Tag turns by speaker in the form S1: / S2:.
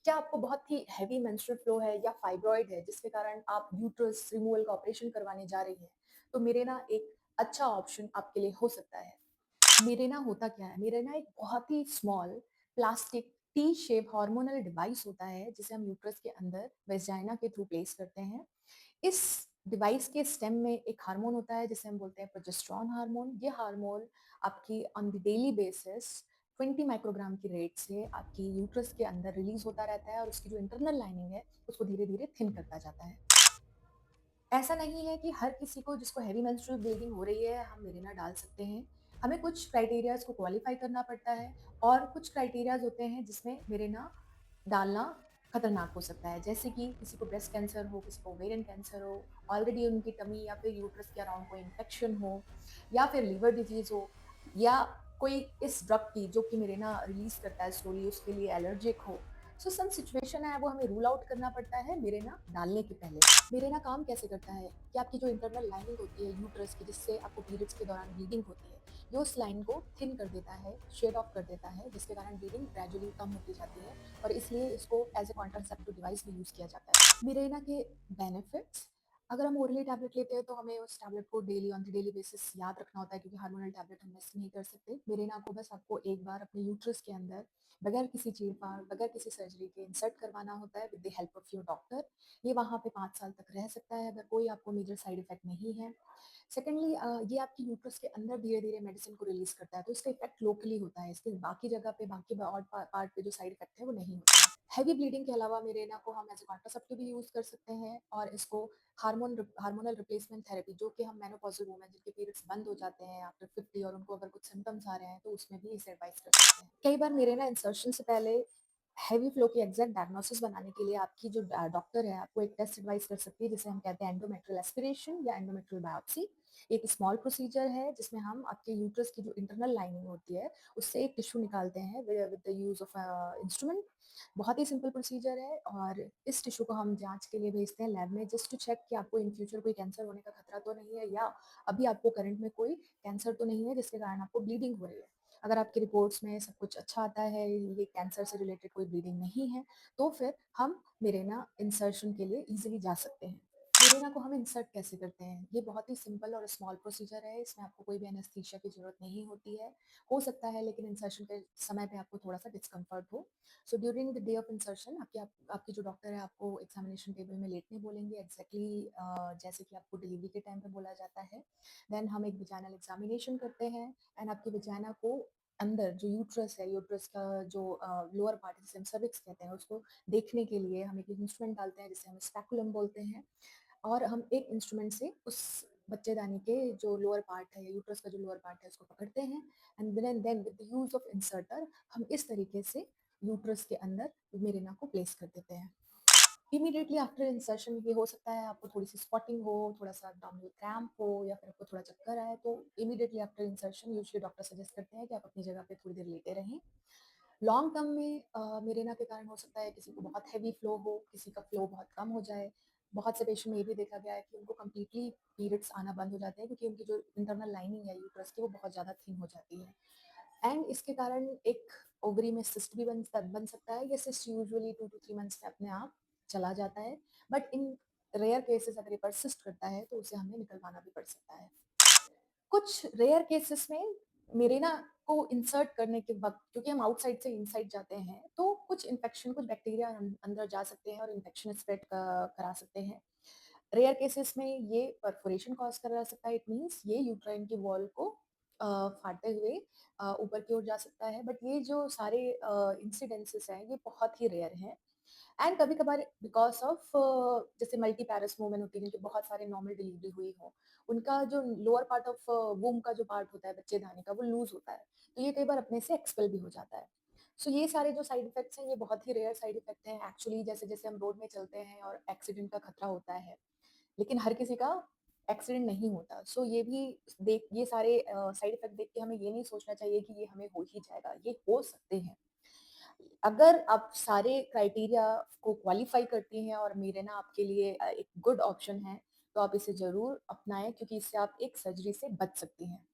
S1: क्या आपको बहुत ही हेवी मेंस्ट्रुअल फ्लो है या फाइब्रॉइड है जिसके कारण आप यूट्रस रिमूवल का ऑपरेशन करवाने जा रही हैं, तो मेरेना एक अच्छा ऑप्शन आपके लिए हो सकता है। मेरेना होता क्या है? मेरेना एक बहुत ही small plastic T shape hormonal device होता है जिसे हम यूट्रस के अंदर वेजाइना के थ्रू प्लेस करते हैं। इस डिवाइस के स्टेम में एक हार्मोन होता है जिसे हम बोलते हैं प्रोजेस्टेरोन हार्मोन। ये हार्मोन आपकी on the daily basis 20 microgram की रेट से आपकी यूट्रस के अंदर रिलीज होता रहता है और उसकी जो इंटरनल लाइनिंग है उसको धीरे धीरे थिन करता जाता है। ऐसा नहीं है कि हर किसी को जिसको हेवी मेंस्ट्रुअल ब्लीडिंग हो रही है हम मेरिना डाल सकते हैं। हमें कुछ क्राइटेरियाज को क्वालिफाई करना पड़ता है और कुछ क्राइटेरियाज होते हैं जिसमें मेरिना डालना खतरनाक हो सकता है। जैसे कि किसी को ब्रेस्ट कैंसर हो, किसी को ओवेरियन कैंसर हो, ऑलरेडी उनकी टमी या फिर यूट्रस के अराउंड कोई इन्फेक्शन हो, या फिर लिवर डिजीज हो, या कोई इस ड्रग की जो कि मेरिना रिलीज करता है स्लोली उसके लिए एलर्जिक हो। सो सम सिचुएशन है वो हमें रूल आउट करना पड़ता है मेरिना डालने के पहले। मेरेना काम कैसे करता है कि आपकी जो इंटरनल लाइनिंग होती है यूट्रस की जिससे आपको पीरियड्स के दौरान ब्लीडिंग होती है, ये उस लाइन को थिन कर देता है, शेड ऑफ कर देता है, जिसके कारण ब्लीडिंग ग्रेजुअली कम होती जाती है और इसलिए इसको एज ए कॉन्ट्रासेप्टिव डिवाइस भी यूज किया जाता है। मिरेना के बेनिफिट्स, अगर हम ओरली टैबलेट लेते हैं तो हमें उस टैबलेट को daily on the daily basis याद रखना होता है क्योंकि हार्मोनल टैबलेट हम मिस नहीं कर सकते। मिरेना को बस आपको एक बार अपने यूट्रस के अंदर बगैर किसी चीरफाड़, बगैर किसी सर्जरी के इंसर्ट करवाना होता है with the help of your doctor. ये वहाँ पे 5 साल तक रह सकता है अगर कोई आपको मेजर साइड इफेक्ट नहीं है। सेकेंडली ये आपकी यूट्रस के अंदर धीरे-धीरे मेडिसिन को रिलीज़ करता है, तो इसका इफ़ेक्ट लोकली होता है, इसके बाकी जगह पे, बाकी और पार्ट पे जो साइड इफ़ेक्ट है वो नहीं होता है। हेवी ब्लीडिंग के अलावा मिरेना को हम एज़ अ कॉन्ट्रासेप्टिव भी यूज़ कर सकते हैं और इसको हार्मोनल रिप्लेसमेंट थेरेपी जो कि हम मेनोपॉज़ल वुमेन जिनके पीरियड्स बंद हो जाते हैं आफ्टर 50 और उनको अगर कुछ सिम्पटम्स आ रहे हैं, तो उसमें भी इसे एडवाइस कर सकते हैं। कई बार मिरेना इंसर्शन से पहले हेवी फ्लो की एग्जैक्ट डायग्नोसिस बनाने के लिए आपकी जो डॉक्टर है आपको एक टेस्ट एडवाइस कर सकती है जिसे हम कहते हैं एंडोमेट्रियल एस्पिरेशन या एंडोमेट्रियल बायोप्सी। एक स्मॉल प्रोसीजर है जिसमें हम आपके यूट्रस की जो इंटरनल लाइनिंग होती है उससे एक टिश्यू निकालते हैं with the use of instrument. बहुत ही सिंपल प्रोसीजर है और इस टिश्यू को हम जांच के लिए भेजते हैं लैब में जस्ट टू चेक कि आपको इन फ्यूचर कोई कैंसर होने का खतरा तो नहीं है या अभी आपको करंट में कोई कैंसर तो नहीं है जिसके कारण आपको ब्लीडिंग हो रही है। अगर आपकी रिपोर्ट्स में सब कुछ अच्छा आता है, ये कैंसर से रिलेटेड कोई ब्लीडिंग नहीं है, तो फिर हम मिरेना इंसर्शन के लिए इजीली जा सकते हैं। मिरेना को हम इंसर्ट कैसे करते हैं? ये बहुत ही सिंपल और स्मॉल प्रोसीजर है, इसमें आपको कोई भी एनेस्थीसिया की ज़रूरत नहीं होती है। हो सकता है लेकिन इंसर्शन के समय पे आपको थोड़ा-सा डिस्कम्फर्ट हो। So during the day of insertion आपकी जो डॉक्टर है आपको एग्जामिनेशन टेबल में लेटने बोलेंगे एग्जैक्टली जैसे कि आपको डिलीवरी के टाइम पे बोला जाता है। देन हम एक विजाइनल एग्जामिनेशन करते हैं एंड आपकी विजाइना को अंदर जो यूट्रस है, यूट्रस का जो लोअर पार्ट जिसे हम सर्विक्स कहते हैं उसको देखने के लिए हम एक इंस्ट्रूमेंट डालते हैं जिसे हम स्पेकुलम बोलते हैं और हम एक इंस्ट्रूमेंट से उस बच्चेदानी के जो लोअर पार्ट है, यूट्रस का जो लोअर पार्ट है उसको पकड़ते हैं and then with the use of inserter हम इस तरीके से यूट्रस के अंदर मेरिना को प्लेस कर देते हैं। इमीडिएटली आफ्टर इंसर्शन ये हो सकता है आपको थोड़ी सी स्पॉटिंग हो, थोड़ा सा abdominal क्रैम्प हो या फिर आपको थोड़ा चक्कर आए, तो immediately after insertion usually doctor suggest करते हैं कि आप अपनी जगह पे थोड़ी देर लेटे रहें। लॉन्ग टर्म में मिरेना के कारण हो सकता है किसी को बहुत हैवी फ्लो हो, किसी का फ्लो बहुत कम हो जाए। बहुत से पेशेंट में ये भी देखा गया है कि उनको कंप्लीटली पीरियड्स आना बंद हो जाते हैं क्योंकि उनकी जो इंटरनल लाइनिंग है यूट्रस की वो बहुत ज़्यादा थिन हो जाती है एंड इसके कारण एक ओवरी में सिस्ट भी बन सकता है। ये सिस्ट यूजुअली 2 to 3 मंथ्स में अपने आप चला जाता है, बट इन रेयर केसेस अगर ये परसिस्ट करता है तो उसे हमें निकलवाना भी पड़ सकता है। कुछ रेयर केसेस में मेरिना को इंसर्ट करने के वक्त क्योंकि हम आउटसाइड से इनसाइड जाते हैं तो कुछ इन्फेक्शन, कुछ बैक्टीरिया अंदर जा सकते हैं और इन्फेक्शन स्प्रेड करा सकते हैं। रेयर केसेस में ये परफोरेशन कॉज करा सकता है, इट मीन्स ये यूट्राइन की वॉल को फाड़ते हुए ऊपर की ओर जा सकता है, बट ये जो सारे इंसिडेंसेस हैं ये बहुत ही रेयर हैं एंड कभी कभार बिकॉज ऑफ जैसे मल्टी पैरस वुमेन होती है जिनके बहुत सारे नॉर्मल डिलीवरी हुई हो, उनका जो लोअर पार्ट ऑफ वूम का जो पार्ट होता है बच्चेदानी का वो लूज होता है, तो ये कई बार अपने से एक्सपेल भी हो जाता है। सो ये सारे जो साइड इफेक्ट्स हैं ये बहुत ही रेयर साइड इफेक्ट हैं एक्चुअली। जैसे जैसे हम रोड में चलते हैं और एक्सीडेंट का खतरा होता है लेकिन हर किसी का एक्सीडेंट नहीं होता। सो ये भी देख ये सारे साइड इफेक्ट देख के हमें ये नहीं सोचना चाहिए कि ये हमें हो ही जाएगा, ये हो सकते हैं। अगर आप सारे क्राइटेरिया को क्वालिफाई करती हैं और मिरेना आपके लिए एक गुड ऑप्शन है, तो आप इसे ज़रूर अपनाएँ क्योंकि इससे आप एक सर्जरी से बच सकती हैं।